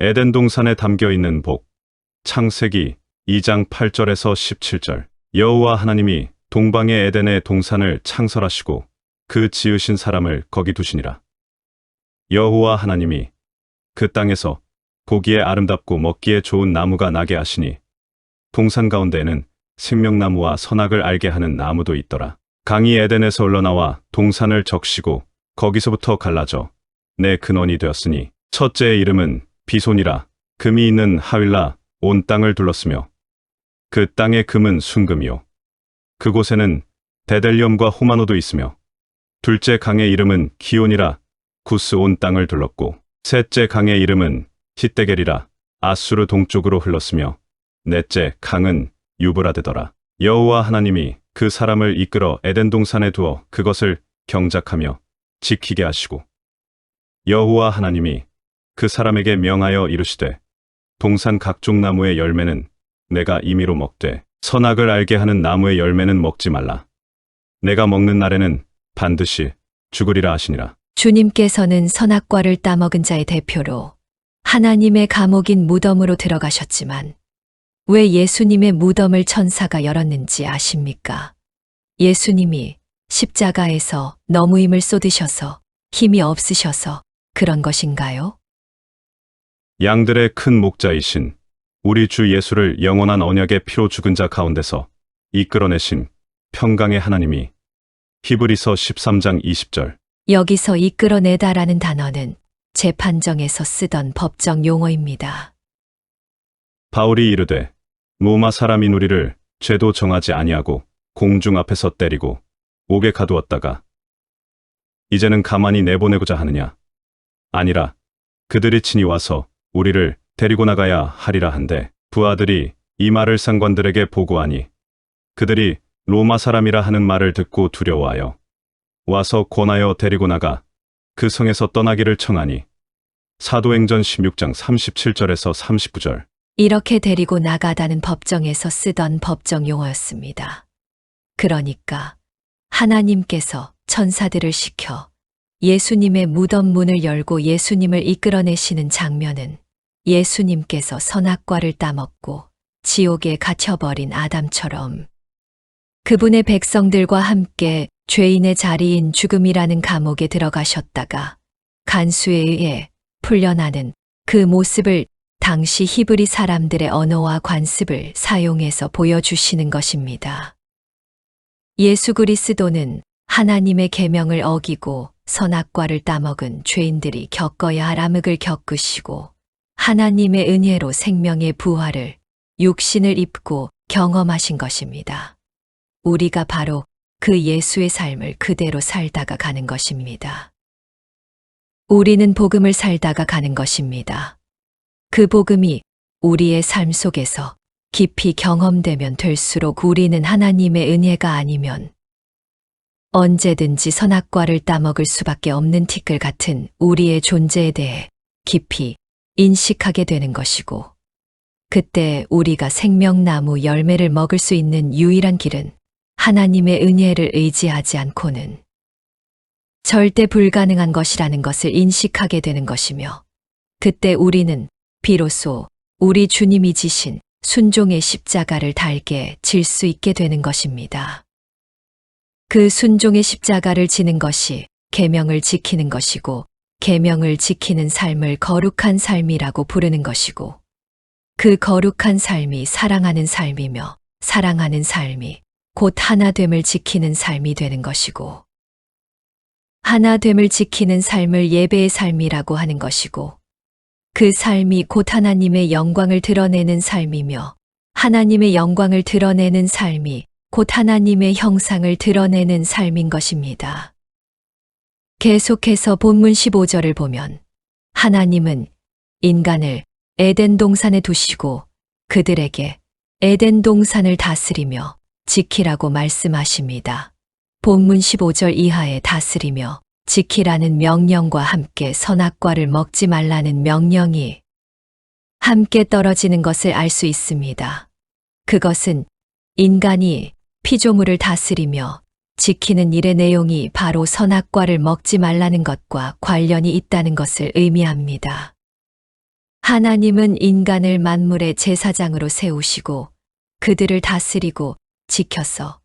에덴 동산에 담겨 있는 복. 창세기 2장 8절에서 17절. 여호와 하나님이 동방의 에덴의 동산을 창설하시고 그 지으신 사람을 거기 두시니라. 여호와 하나님이 그 땅에서 보기에 아름답고 먹기에 좋은 나무가 나게 하시니 동산 가운데에는 생명나무와 선악을 알게 하는 나무도 있더라. 강이 에덴에서 흘러나와 동산을 적시고 거기서부터 갈라져 내 근원이 되었으니 첫째의 이름은 비손이라. 금이 있는 하윌라 온 땅을 둘렀으며 그 땅의 금은 순금이요 그곳에는 베델리엄과 호마노도 있으며 둘째 강의 이름은 기온이라. 구스 온 땅을 둘렀고 셋째 강의 이름은 히데겔이라. 아수르 동쪽으로 흘렀으며 넷째 강은 유브라데더라. 여호와 하나님이 그 사람을 이끌어 에덴 동산에 두어 그것을 경작하며 지키게 하시고 여호와 하나님이 그 사람에게 명하여 이르시되 동산 각종 나무의 열매는 내가 임의로 먹되 선악을 알게 하는 나무의 열매는 먹지 말라. 내가 먹는 날에는 반드시 죽으리라 하시니라. 주님께서는 선악과를 따먹은 자의 대표로 하나님의 감옥인 무덤으로 들어가셨지만 왜 예수님의 무덤을 천사가 열었는지 아십니까? 예수님이 십자가에서 너무 힘을 쏟으셔서 힘이 없으셔서 그런 것인가요? 양들의 큰 목자이신 우리 주 예수를 영원한 언약의 피로 죽은 자 가운데서 이끌어내신 평강의 하나님이 히브리서 13장 20절. 여기서 이끌어내다라는 단어는 재판정에서 쓰던 법정 용어입니다. 바울이 이르되 로마 사람인 우리를 죄도 정하지 아니하고 공중 앞에서 때리고 옥에 가두었다가 이제는 가만히 내보내고자 하느냐? 아니라 그들이 친히 와서 우리를 데리고 나가야 하리라 한데 부하들이 이 말을 상관들에게 보고하니 그들이 로마 사람이라 하는 말을 듣고 두려워하여 와서 권하여 데리고 나가 그 성에서 떠나기를 청하니 사도행전 16장 37절에서 39절. 이렇게 데리고 나가다는 법정에서 쓰던 법정 용어였습니다. 그러니까 하나님께서 천사들을 시켜 예수님의 무덤 문을 열고 예수님을 이끌어내시는 장면은 예수님께서 선악과를 따먹고 지옥에 갇혀버린 아담처럼 그분의 백성들과 함께 죄인의 자리인 죽음이라는 감옥에 들어가셨다가 간수에 의해 풀려나는 그 모습을 당시 히브리 사람들의 언어와 관습을 사용해서 보여주시는 것입니다. 예수 그리스도는 하나님의 계명을 어기고 선악과를 따먹은 죄인들이 겪어야 할 암흑을 겪으시고 하나님의 은혜로 생명의 부활을 육신을 입고 경험하신 것입니다. 우리가 바로 그 예수의 삶을 그대로 살다가 가는 것입니다. 우리는 복음을 살다가 가는 것입니다. 그 복음이 우리의 삶 속에서 깊이 경험되면 될수록 우리는 하나님의 은혜가 아니면 언제든지 선악과를 따먹을 수밖에 없는 티끌 같은 우리의 존재에 대해 깊이 인식하게 되는 것이고 그때 우리가 생명나무 열매를 먹을 수 있는 유일한 길은 하나님의 은혜를 의지하지 않고는 절대 불가능한 것이라는 것을 인식하게 되는 것이며 그때 우리는 비로소 우리 주님이 지신 순종의 십자가를 달게 질 수 있게 되는 것입니다. 그 순종의 십자가를 지는 것이 계명을 지키는 것이고 계명을 지키는 삶을 거룩한 삶이라고 부르는 것이고 그 거룩한 삶이 사랑하는 삶이며 사랑하는 삶이 곧 하나됨을 지키는 삶이 되는 것이고 하나됨을 지키는 삶을 예배의 삶이라고 하는 것이고 그 삶이 곧 하나님의 영광을 드러내는 삶이며 하나님의 영광을 드러내는 삶이 곧 하나님의 형상을 드러내는 삶인 것입니다. 계속해서 본문 15절을 보면 하나님은 인간을 에덴 동산에 두시고 그들에게 에덴 동산을 다스리며 지키라고 말씀하십니다. 본문 15절 이하에 다스리며 지키라는 명령과 함께 선악과를 먹지 말라는 명령이 함께 떨어지는 것을 알 수 있습니다. 그것은 인간이 피조물을 다스리며 지키는 일의 내용이 바로 선악과를 먹지 말라는 것과 관련이 있다는 것을 의미합니다. 하나님은 인간을 만물의 제사장으로 세우시고 그들을 다스리고 지켜서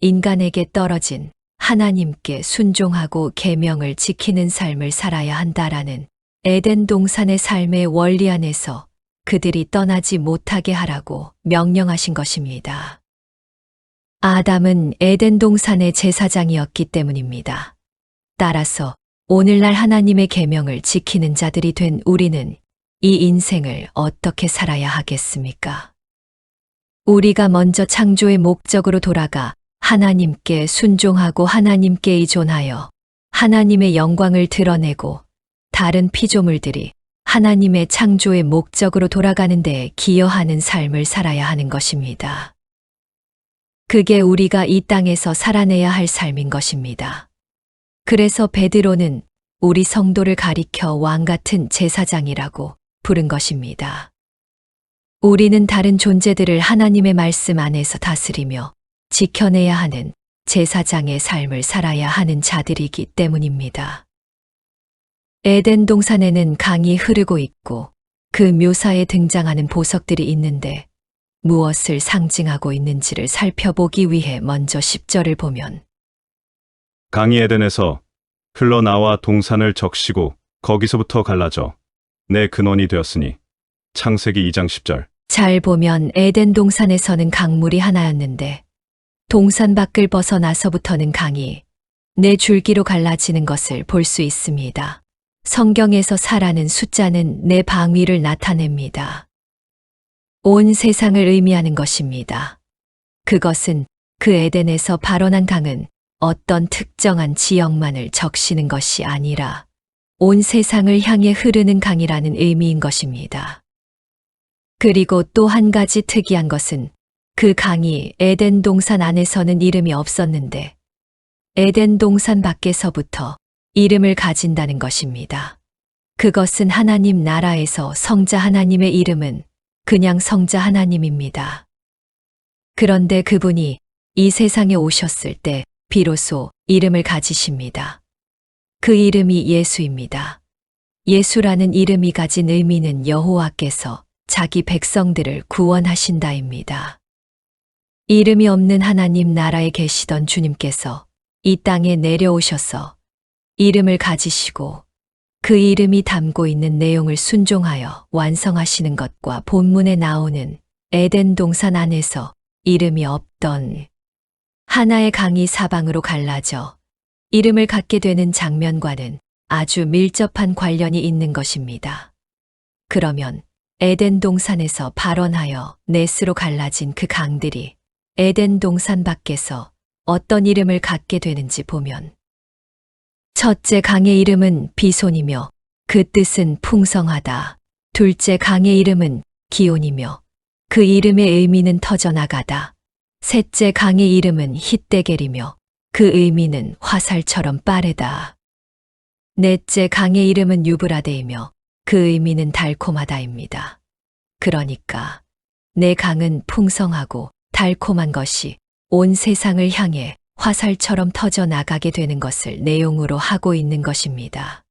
인간에게 떨어진 하나님께 순종하고 계명을 지키는 삶을 살아야 한다라는 에덴 동산의 삶의 원리 안에서 그들이 떠나지 못하게 하라고 명령하신 것입니다. 아담은 에덴 동산의 제사장이었기 때문입니다. 따라서 오늘날 하나님의 계명을 지키는 자들이 된 우리는 이 인생을 어떻게 살아야 하겠습니까? 우리가 먼저 창조의 목적으로 돌아가 하나님께 순종하고 하나님께 의존하여 하나님의 영광을 드러내고 다른 피조물들이 하나님의 창조의 목적으로 돌아가는 데 기여하는 삶을 살아야 하는 것입니다. 그게 우리가 이 땅에서 살아내야 할 삶인 것입니다. 그래서 베드로는 우리 성도를 가리켜 왕 같은 제사장이라고 부른 것입니다. 우리는 다른 존재들을 하나님의 말씀 안에서 다스리며 지켜내야 하는 제사장의 삶을 살아야 하는 자들이기 때문입니다. 에덴 동산에는 강이 흐르고 있고 그 묘사에 등장하는 보석들이 있는데 무엇을 상징하고 있는지를 살펴보기 위해 먼저 10절을 보면 강이 에덴에서 흘러나와 동산을 적시고 거기서부터 갈라져 내 근원이 되었으니 창세기 2장 10절. 잘 보면 에덴 동산에서는 강물이 하나였는데 동산 밖을 벗어나서부터는 강이 네 줄기로 갈라지는 것을 볼 수 있습니다. 성경에서 4라는 숫자는 네 방위를 나타냅니다. 온 세상을 의미하는 것입니다. 그것은 그 에덴에서 발원한 강은 어떤 특정한 지역만을 적시는 것이 아니라 온 세상을 향해 흐르는 강이라는 의미인 것입니다. 그리고 또 한 가지 특이한 것은 그 강이 에덴 동산 안에서는 이름이 없었는데 에덴 동산 밖에서부터 이름을 가진다는 것입니다. 그것은 하나님 나라에서 성자 하나님의 이름은 그냥 성자 하나님입니다. 그런데 그분이 이 세상에 오셨을 때 비로소 이름을 가지십니다. 그 이름이 예수입니다. 예수라는 이름이 가진 의미는 여호와께서 자기 백성들을 구원하신다입니다. 이름이 없는 하나님 나라에 계시던 주님께서 이 땅에 내려오셔서 이름을 가지시고 그 이름이 담고 있는 내용을 순종하여 완성하시는 것과 본문에 나오는 에덴 동산 안에서 이름이 없던 하나의 강이 사방으로 갈라져 이름을 갖게 되는 장면과는 아주 밀접한 관련이 있는 것입니다. 그러면 에덴 동산에서 발원하여 넷으로 갈라진 그 강들이 에덴 동산 밖에서 어떤 이름을 갖게 되는지 보면 첫째 강의 이름은 비손이며 그 뜻은 풍성하다. 둘째 강의 이름은 기온이며 그 이름의 의미는 터져나가다. 셋째 강의 이름은 hitdegel이며 그 의미는 화살처럼 빠르다. 넷째 강의 이름은 유브라데이며 그 의미는 달콤하다입니다. 그러니까 내 강은 풍성하고 달콤한 것이 온 세상을 향해 화살처럼 터져 나가게 되는 것을 내용으로 하고 있는 것입니다.